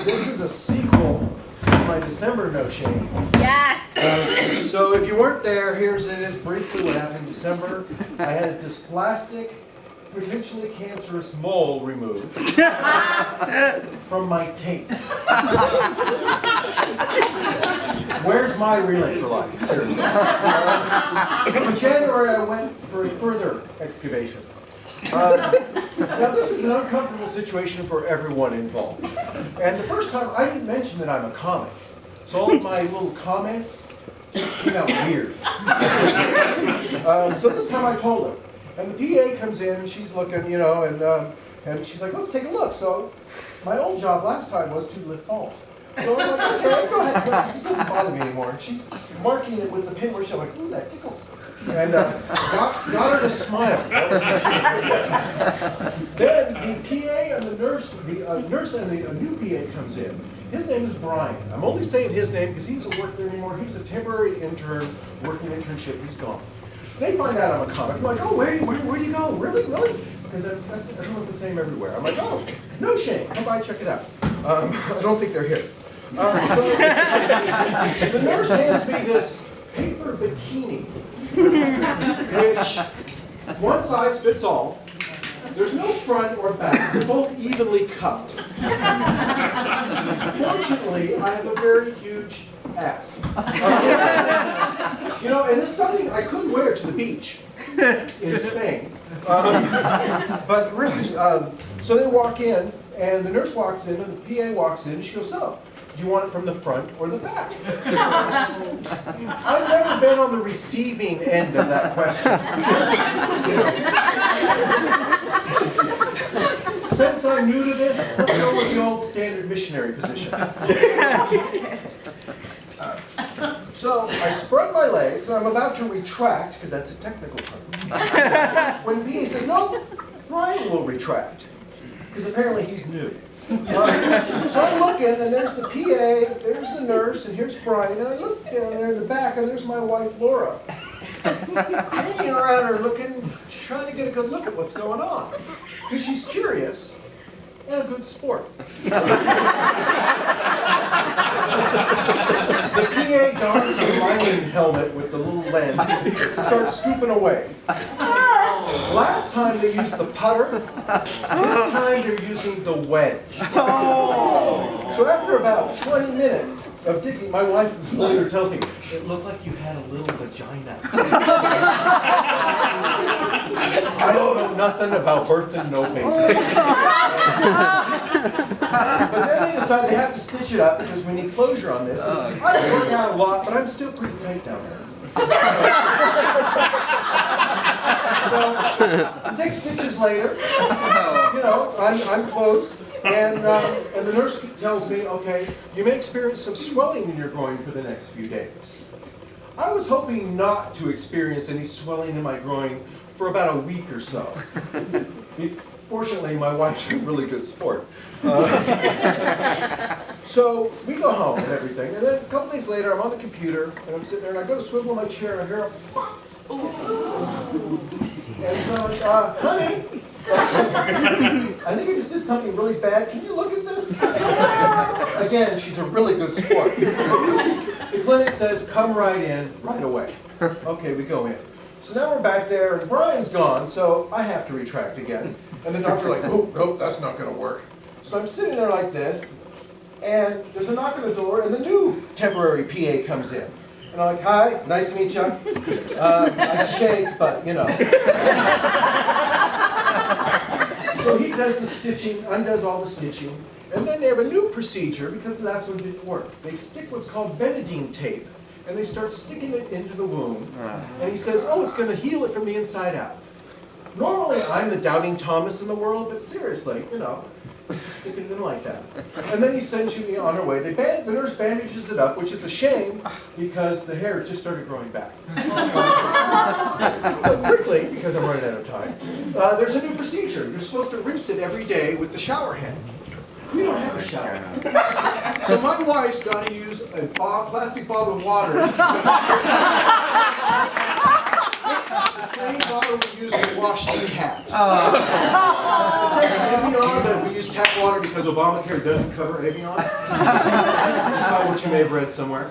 this is a sequel to my December no shame. Yes. So if you weren't there, here's it is briefly what happened in December. I had this plastic, potentially cancerous mole removed from my taint. Where's my relay for life? Seriously. In January, I went for a further excavation. Now, this is an uncomfortable situation for everyone involved. And the first time, I didn't mention that I'm a comic. So all of my little comments just came out weird. So this time I told her. And the PA comes in, and she's looking, you know, and she's like, let's take a look. So my old job last time was to lift balls. So I'm like, okay, go ahead. It doesn't bother me anymore. And she's marking it with the pin where she's like, ooh, that tickles. And got her to smile. That was then the PA and the nurse and the new PA comes in. His name is Brian. I'm only saying his name because he doesn't work there anymore. He was a temporary intern, working internship. He's gone. They find out I'm a comic. I'm like, oh, where do you go? Really? Because everyone's the same everywhere. I'm like, oh, no shame. Come by, check it out. I don't think they're here. So the nurse hands me this paper bikini, which one size fits all. There's no front or back. They're both evenly cupped. Fortunately, I have a very huge ass. You know, and it's something I could wear to the beach in Spain. But really, so they walk in, and the nurse walks in, and the PA walks in, and she goes, so, do you want it from the front or the back? I've never been on the receiving end of that question. Since I'm new to this, let's go with the old standard missionary position. So I spread my legs, and I'm about to retract, because that's a technical term. When PA says, no, Brian will retract, because apparently he's new. So I'm looking, and there's the PA, there's the nurse, and here's Brian, and I look down there in the back, and there's my wife, Laura. Hanging around her looking, trying to get a good look at what's going on. Because she's curious and a good sport. The PA dons her mining helmet with the little lens and starts scooping away. Last time they used the putter, this time they're using the wedge. So after about 20 minutes of digging, my wife later tells me, it looked like you had a little vagina. I don't know nothing about birth and no baby. But then they decide they have to stitch it up because we need closure on this. I work out a lot, but I'm still pretty tight down there. So 6 stitches later, you know, I'm closed, and the nurse tells me, okay, you may experience some swelling in your groin for the next few days. I was hoping not to experience any swelling in my groin for about a week or so. Fortunately, my wife's a really good sport. So we go home and everything, and then a couple days later, I'm on the computer, and I'm sitting there, and I go to swivel my chair, and I hear a and so I'm like, honey, I think I just did something really bad. Can you look at this? Again, she's a really good sport. The clinic says, come right in, right away. Okay, we go in. So now we're back there, and Brian's gone, so I have to retract again. And the doctor's like, oh, nope, that's not going to work. So I'm sitting there like this, and there's a knock on the door, and the new temporary PA comes in. And I'm like, hi, nice to meet you. I shake, but you know. So he does the stitching, undoes all the stitching, and then they have a new procedure because the last one didn't work. They stick what's called Benadine tape, and they start sticking it into the wound. And he says, oh, it's going to heal it from the inside out. Normally, I'm the doubting Thomas in the world, but seriously, you know, sticking it in like that. And then he sends you on our way. The nurse bandages it up, which is a shame because the hair just started growing back. But quickly, because I'm running out of time, there's a new procedure. You're supposed to rinse it every day with the shower head. We don't have a shower head. So my wife's got to use a plastic bottle of water the same bottle we use to wash the cat. Evian, but we use tap water because Obamacare doesn't cover Evian. That's not what you may have read somewhere.